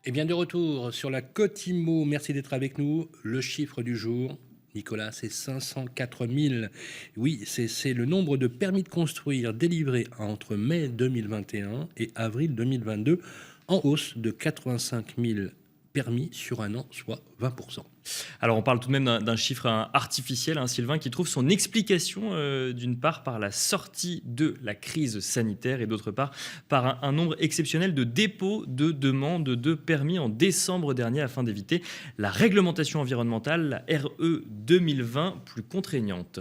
Et bien de retour sur la Côte Immo, merci d'être avec nous. Le chiffre du jour, Nicolas, c'est 504 000. Oui, c'est le nombre de permis de construire délivrés entre mai 2021 et avril 2022, en hausse de 85 000 permis sur un an, soit 20%. Alors on parle tout de même d'un chiffre artificiel, Sylvain, qui trouve son explication d'une part par la sortie de la crise sanitaire et d'autre part par un nombre exceptionnel de dépôts de demandes de permis en décembre dernier afin d'éviter la réglementation environnementale, la RE 2020, plus contraignante.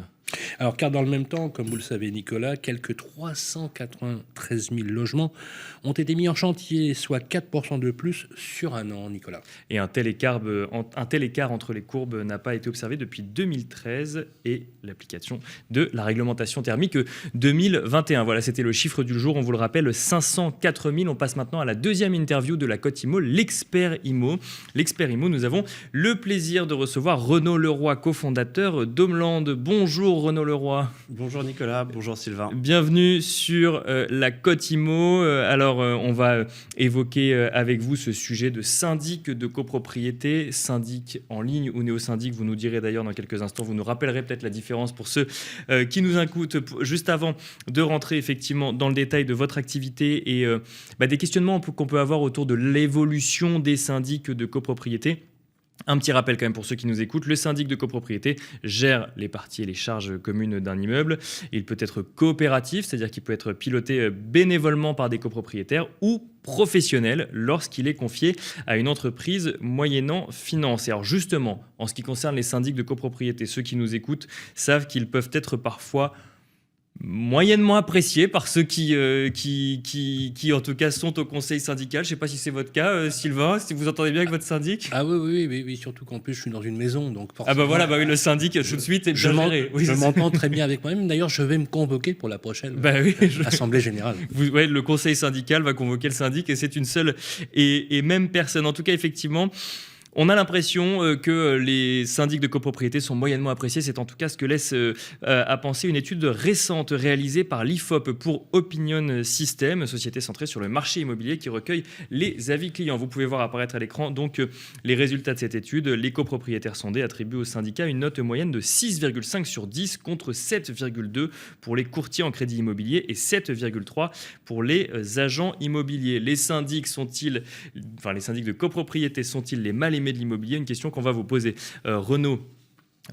Alors, car dans le même temps, comme vous le savez, Nicolas, quelques 393 000 logements ont été mis en chantier, soit 4% de plus sur un an, Nicolas. Et un tel écart entre les courbes n'a pas été observé depuis 2013 et l'application de la réglementation thermique 2021. Voilà, c'était le chiffre du jour. On vous le rappelle, 504 000. On passe maintenant à la deuxième interview de la Côte Immo, l'expert Immo. L'expert Immo, nous avons le plaisir de recevoir Renaud Leroy, cofondateur d'Homeland. Bonjour Renaud Leroy. Bonjour Nicolas, bonjour Sylvain. Bienvenue sur la Côte Immo. Alors, on va évoquer avec vous ce sujet de syndic de copropriété, syndic en ligne ou néo-syndic. Vous nous direz d'ailleurs dans quelques instants, vous nous rappellerez peut-être la différence pour ceux qui nous écoutent. Juste avant de rentrer effectivement dans le détail de votre activité et des questionnements qu'on peut avoir autour de l'évolution des syndics de copropriété. Un petit rappel quand même pour ceux qui nous écoutent, le syndic de copropriété gère les parties et les charges communes d'un immeuble. Il peut être coopératif, c'est-à-dire qu'il peut être piloté bénévolement par des copropriétaires ou professionnel lorsqu'il est confié à une entreprise moyennant finance. Et alors justement, en ce qui concerne les syndics de copropriété, ceux qui nous écoutent savent qu'ils peuvent être parfois moyennement apprécié par ceux qui en tout cas sont au conseil syndical. Je ne sais pas si c'est votre cas, Sylvain, si vous entendez bien avec votre syndic. Ah oui, surtout qu'en plus je suis dans une maison, donc forcément... Ah bah voilà, oui, le syndic tout de suite est bien géré. Oui, je m'entends très bien avec moi-même. D'ailleurs, je vais me convoquer pour la prochaine assemblée générale. Le conseil syndical va convoquer le syndic et c'est une seule et même personne. En tout cas, effectivement, on a l'impression que les syndics de copropriété sont moyennement appréciés. C'est en tout cas ce que laisse à penser une étude récente réalisée par l'IFOP pour Opinion System, société centrée sur le marché immobilier qui recueille les avis clients. Vous pouvez voir apparaître à l'écran donc les résultats de cette étude. Les copropriétaires sondés attribuent au syndicat une note moyenne de 6,5 sur 10 contre 7,2 pour les courtiers en crédit immobilier et 7,3 pour les agents immobiliers. Les syndics de copropriété sont-ils les mal aimés de l'immobilier? Une question qu'on va vous poser. Renaud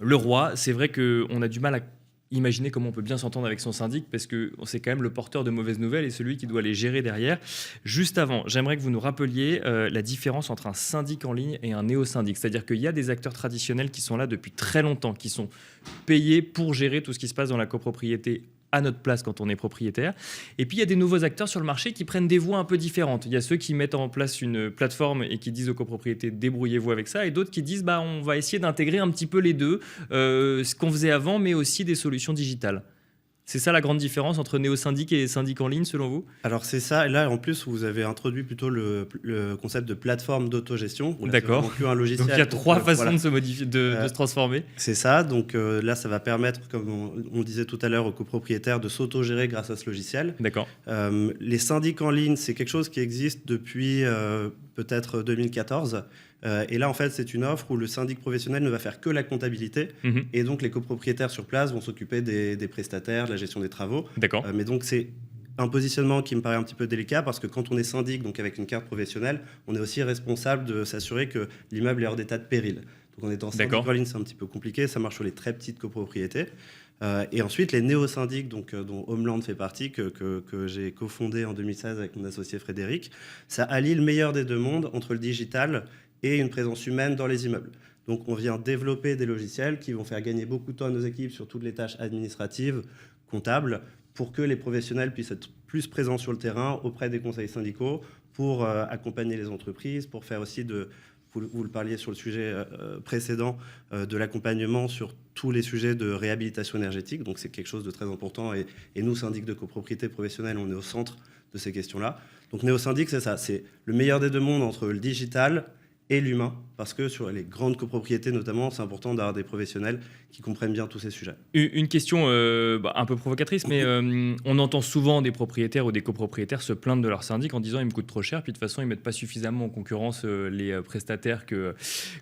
Leroy, c'est vrai qu'on a du mal à imaginer comment on peut bien s'entendre avec son syndic parce que c'est quand même le porteur de mauvaises nouvelles et celui qui doit les gérer derrière. Juste avant, j'aimerais que vous nous rappeliez la différence entre un syndic en ligne et un néo-syndic. C'est-à-dire qu'il y a des acteurs traditionnels qui sont là depuis très longtemps, qui sont payés pour gérer tout ce qui se passe dans la copropriété à notre place quand on est propriétaire. Et puis, il y a des nouveaux acteurs sur le marché qui prennent des voies un peu différentes. Il y a ceux qui mettent en place une plateforme et qui disent aux copropriétés, débrouillez-vous avec ça. Et d'autres qui disent, on va essayer d'intégrer un petit peu les deux, ce qu'on faisait avant, mais aussi des solutions digitales. C'est ça la grande différence entre néo-syndic et syndic en ligne, selon vous? Alors c'est ça, et là en plus vous avez introduit plutôt le concept de plateforme d'autogestion. D'accord. Plus un logiciel. Donc il y a trois façons de se modifier, de se transformer. C'est ça, donc là ça va permettre, comme on disait tout à l'heure, aux copropriétaires de s'autogérer grâce à ce logiciel. D'accord. Les syndics en ligne, c'est quelque chose qui existe depuis peut-être 2014. Et là, en fait, c'est une offre où le syndic professionnel ne va faire que la comptabilité. Et donc, les copropriétaires sur place vont s'occuper des prestataires, de la gestion des travaux. D'accord. Mais donc, c'est un positionnement qui me paraît un petit peu délicat parce que quand on est syndic, donc avec une carte professionnelle, on est aussi responsable de s'assurer que l'immeuble est hors d'état de péril. Donc, en étant syndic en ligne, c'est un petit peu compliqué. Ça marche sur les très petites copropriétés. Et ensuite, les néo-syndics, dont Homeland fait partie, que j'ai cofondé en 2016 avec mon associé Frédéric, ça allie le meilleur des deux mondes entre le digital et une présence humaine dans les immeubles. Donc on vient développer des logiciels qui vont faire gagner beaucoup de temps à nos équipes sur toutes les tâches administratives, comptables, pour que les professionnels puissent être plus présents sur le terrain auprès des conseils syndicaux, pour accompagner les entreprises, pour faire aussi vous le parliez sur le sujet précédent, de l'accompagnement sur tous les sujets de réhabilitation énergétique. Donc c'est quelque chose de très important et nous, syndics de copropriété professionnelle, on est au centre de ces questions-là. Donc néo-syndic, c'est ça, c'est le meilleur des deux mondes entre le digital et l'humain, parce que sur les grandes copropriétés notamment, c'est important d'avoir des professionnels qui comprennent bien tous ces sujets. Une question un peu provocatrice, mais on entend souvent des propriétaires ou des copropriétaires se plaindre de leur syndic en disant il me coûte trop cher, puis de toute façon ils mettent pas suffisamment en concurrence les prestataires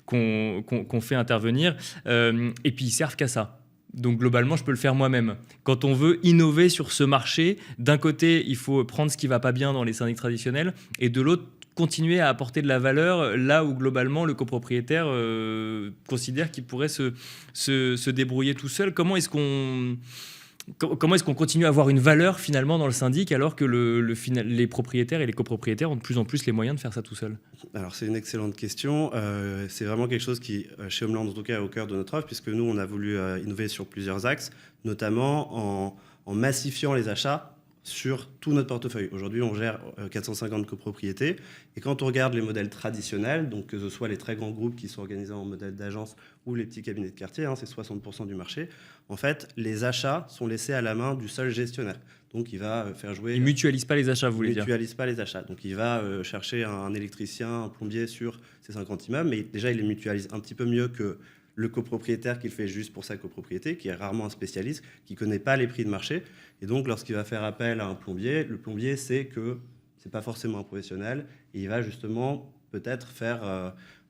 qu'on fait intervenir, et puis ils servent qu'à ça. Donc globalement, je peux le faire moi-même. Quand on veut innover sur ce marché, d'un côté, il faut prendre ce qui va pas bien dans les syndics traditionnels, et de l'autre, continuer à apporter de la valeur là où globalement le copropriétaire considère qu'il pourrait se débrouiller tout seul. Comment est-ce qu'on continue à avoir une valeur finalement dans le syndic alors que les propriétaires et les copropriétaires ont de plus en plus les moyens de faire ça tout seul? Alors c'est une excellente question. C'est vraiment quelque chose qui, chez Homeland en tout cas, est au cœur de notre offre, puisque nous, on a voulu innover sur plusieurs axes, notamment en massifiant les achats sur tout notre portefeuille. Aujourd'hui, on gère 450 copropriétés. Et quand on regarde les modèles traditionnels, donc que ce soit les très grands groupes qui sont organisés en modèle d'agence ou les petits cabinets de quartier, c'est 60% du marché, en fait, les achats sont laissés à la main du seul gestionnaire. Donc, il va faire jouer... Il ne mutualise pas les achats, vous voulez dire? Il ne mutualise pas les achats. Donc, il va chercher un électricien, un plombier sur ces 50 immeubles, mais déjà, il les mutualise un petit peu mieux que le copropriétaire qui le fait juste pour sa copropriété, qui est rarement un spécialiste, qui ne connaît pas les prix de marché. Et donc, lorsqu'il va faire appel à un plombier, le plombier sait que ce n'est pas forcément un professionnel et il va justement peut-être faire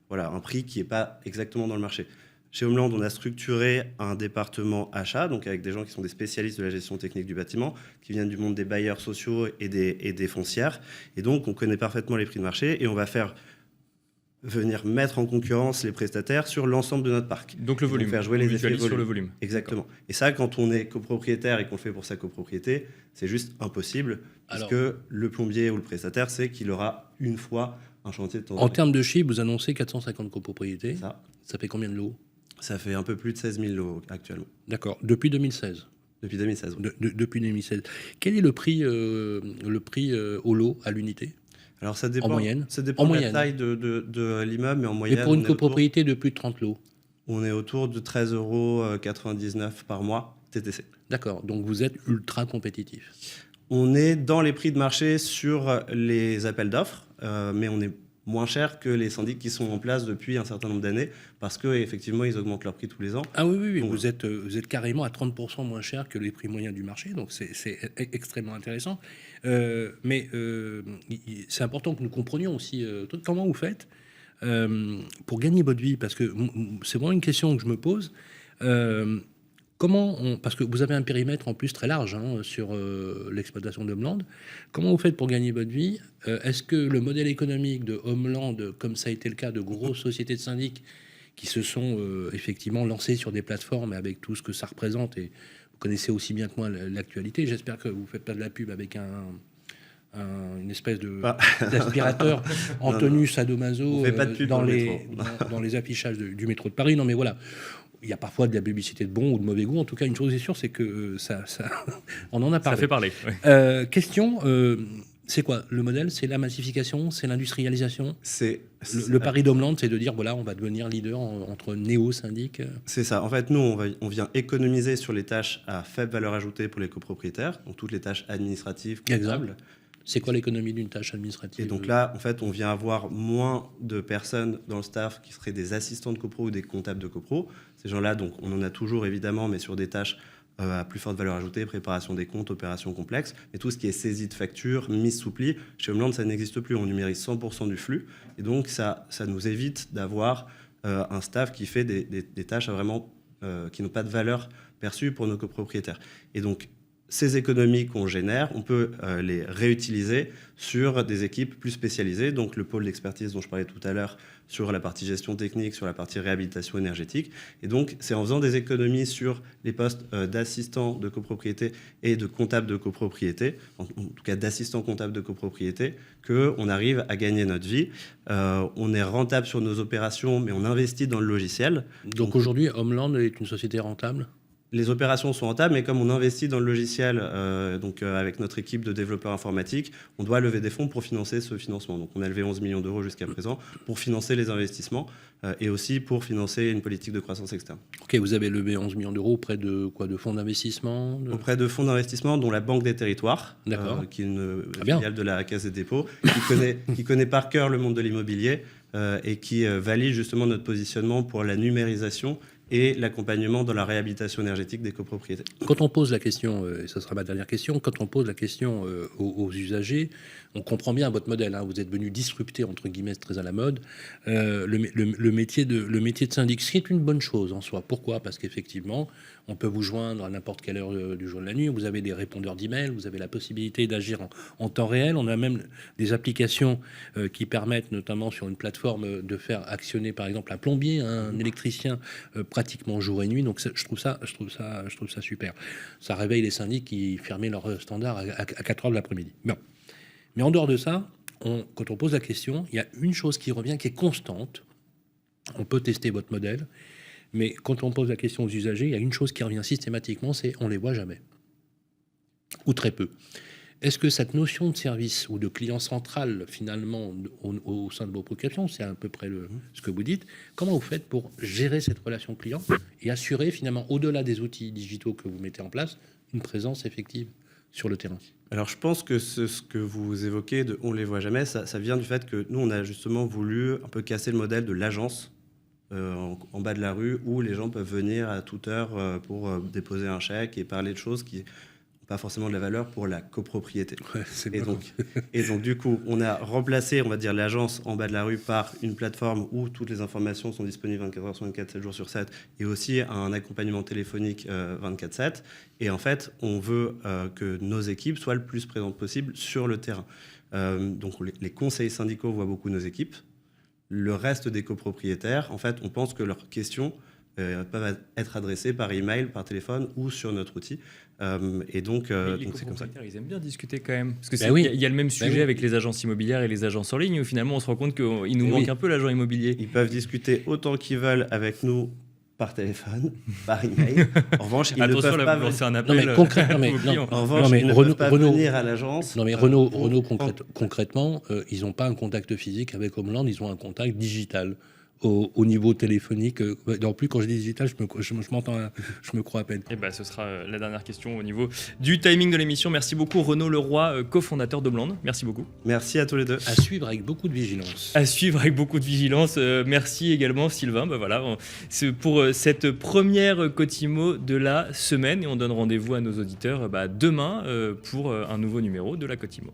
un prix qui n'est pas exactement dans le marché. Chez Homeland, on a structuré un département achat, donc avec des gens qui sont des spécialistes de la gestion technique du bâtiment, qui viennent du monde des bailleurs sociaux et des foncières. Et donc, on connaît parfaitement les prix de marché et on va venir mettre en concurrence les prestataires sur l'ensemble de notre parc. Donc le volume. Faire jouer les effets sur le volume. Exactement. Et ça, quand on est copropriétaire et qu'on le fait pour sa copropriété, c'est juste impossible, parce que le plombier ou le prestataire sait qu'il aura une fois un chantier de temps en temps. En termes de chiffres, vous annoncez 450 copropriétés. Ça fait combien de lots? Ça fait un peu plus de 16 000 lots actuellement. D'accord. Depuis 2016? Depuis 2016, oui. Depuis 2016. Quel est le prix au lot, à l'unité? Alors ça dépend, en moyenne. Ça dépend de la taille de l'immeuble, mais en moyenne... Et pour une copropriété de plus de 30 lots? On est autour de 13,99 € par mois TTC. D'accord, donc vous êtes ultra compétitif. On est dans les prix de marché sur les appels d'offres, mais on est moins cher que les syndics qui sont en place depuis un certain nombre d'années, parce qu'effectivement, ils augmentent leur prix tous les ans. Ah oui, donc, vous êtes carrément à 30% moins cher que les prix moyens du marché, donc c'est extrêmement intéressant. Mais c'est important que nous comprenions aussi comment vous faites pour gagner votre vie, parce que c'est vraiment une question que je me pose. Parce que vous avez un périmètre en plus très large sur l'exploitation de Homeland. Comment vous faites pour gagner votre vie? Est-ce que le modèle économique de Homeland, comme ça a été le cas de grosses sociétés de syndics qui se sont effectivement lancées sur des plateformes avec tout ce que ça représente, et vous connaissez aussi bien que moi l'actualité, j'espère que vous ne faites pas de la pub avec une espèce d'aspirateur en tenue sadomaso dans les affichages du métro de Paris. Non mais voilà. Il y a parfois de la publicité de bon ou de mauvais goût. En tout cas, une chose est sûre, c'est que ça on en a parlé. Ça fait parler. Oui. Question, c'est quoi le modèle? C'est la massification, c'est l'industrialisation. Le pari d'Homeland, c'est de dire voilà, on va devenir leader entre néo-syndics. C'est ça. En fait, nous, on vient économiser sur les tâches à faible valeur ajoutée pour les copropriétaires, donc toutes les tâches administratives, comptables. C'est quoi l'économie d'une tâche administrative? Et donc là, en fait, on vient avoir moins de personnes dans le staff qui seraient des assistants de copro ou des comptables de copro. Ces gens-là, donc, on en a toujours évidemment, mais sur des tâches à plus forte valeur ajoutée, préparation des comptes, opérations complexes. Mais tout ce qui est saisie de factures, mise sous pli, chez Homeland, ça n'existe plus. On numérise 100% du flux. Et donc, ça nous évite d'avoir un staff qui fait des tâches qui n'ont pas de valeur perçue pour nos copropriétaires. Et donc, ces économies qu'on génère, on peut les réutiliser sur des équipes plus spécialisées, donc le pôle d'expertise dont je parlais tout à l'heure sur la partie gestion technique, sur la partie réhabilitation énergétique. Et donc, c'est en faisant des économies sur les postes d'assistants de copropriété et de comptables de copropriété, en tout cas d'assistants comptables de copropriété, qu'on arrive à gagner notre vie. On est rentable sur nos opérations, mais on investit dans le logiciel. Donc aujourd'hui, Homeland est une société rentable ? Les opérations sont rentables, mais comme on investit dans le logiciel, avec notre équipe de développeurs informatiques, on doit lever des fonds pour financer ce financement. Donc on a levé 11 millions d'euros jusqu'à présent pour financer les investissements et aussi pour financer une politique de croissance externe. Ok, vous avez levé 11 millions d'euros auprès de quoi? De fonds d'investissement Auprès de fonds d'investissement, dont la Banque des Territoires, qui est une filiale de la Caisse des dépôts, qui connaît par cœur le monde de l'immobilier. et qui valide justement notre positionnement pour la numérisation et l'accompagnement dans la réhabilitation énergétique des copropriétés. Quand on pose la question, et ce sera ma dernière question, quand on pose la question aux usagers, on comprend bien votre modèle. Vous êtes venu disrupter, entre guillemets, très à la mode, le métier de syndic. C'est une bonne chose en soi. Pourquoi ? Parce qu'effectivement, on peut vous joindre à n'importe quelle heure du jour et de la nuit. Vous avez des répondeurs d'email, vous avez la possibilité d'agir en temps réel. On a même des applications qui permettent, notamment sur une plateforme, de faire actionner, par exemple, un plombier, un électricien, pratiquement jour et nuit. Donc je trouve ça super. Ça réveille les syndics qui fermaient leur standard à 4 heures de l'après-midi. Bon. Mais en dehors de ça, quand on pose la question, il y a une chose qui revient, qui est constante. On peut tester votre modèle, mais quand on pose la question aux usagers, il y a une chose qui revient systématiquement, c'est on les voit jamais, ou très peu. Est-ce que cette notion de service ou de client central, finalement, au sein de vos préoccupations, c'est à peu près ce que vous dites, comment vous faites pour gérer cette relation client et assurer, finalement, au-delà des outils digitaux que vous mettez en place, une présence effective sur le terrain ? Alors je pense que ce que vous évoquez de « on les voit jamais », ça vient du fait que nous, on a justement voulu un peu casser le modèle de l'agence en bas de la rue où les gens peuvent venir à toute heure pour déposer un chèque et parler de choses qui pas forcément de la valeur pour la copropriété. Ouais, et donc, du coup, on a remplacé, on va dire, l'agence en bas de la rue par une plateforme où toutes les informations sont disponibles 24 heures sur 24, 7 jours sur 7, et aussi un accompagnement téléphonique 24/7. Et en fait, on veut que nos équipes soient le plus présentes possible sur le terrain. Donc, les conseillers syndicaux voient beaucoup nos équipes. Le reste des copropriétaires, en fait, on pense que leurs questions peuvent être adressées par email, par téléphone ou sur notre outil. Et donc c'est comme ça. Ils aiment bien discuter quand même. Parce que il y a le même sujet avec les agences immobilières et les agences en ligne où finalement on se rend compte qu'il nous manque un peu l'agent immobilier. Ils peuvent discuter autant qu'ils veulent avec nous par téléphone, par email. En revanche, ils ne peuvent pas lancer un appel. Non, mais concrètement, en revanche, ils ne peuvent pas venir à l'agence. Non, mais Renault concrètement, ils n'ont pas un contact physique avec Homeland, ils ont un contact digital. Au niveau téléphonique. En plus, quand je dis digital, je me crois à peine. Et ce sera la dernière question au niveau du timing de l'émission. Merci beaucoup Renaud Leroy, cofondateur d'Homeland. Merci beaucoup. Merci à tous les deux. À suivre avec beaucoup de vigilance. Merci également Sylvain. C'est pour cette première Cotimo de la semaine et on donne rendez-vous à nos auditeurs demain pour un nouveau numéro de la Cotimo.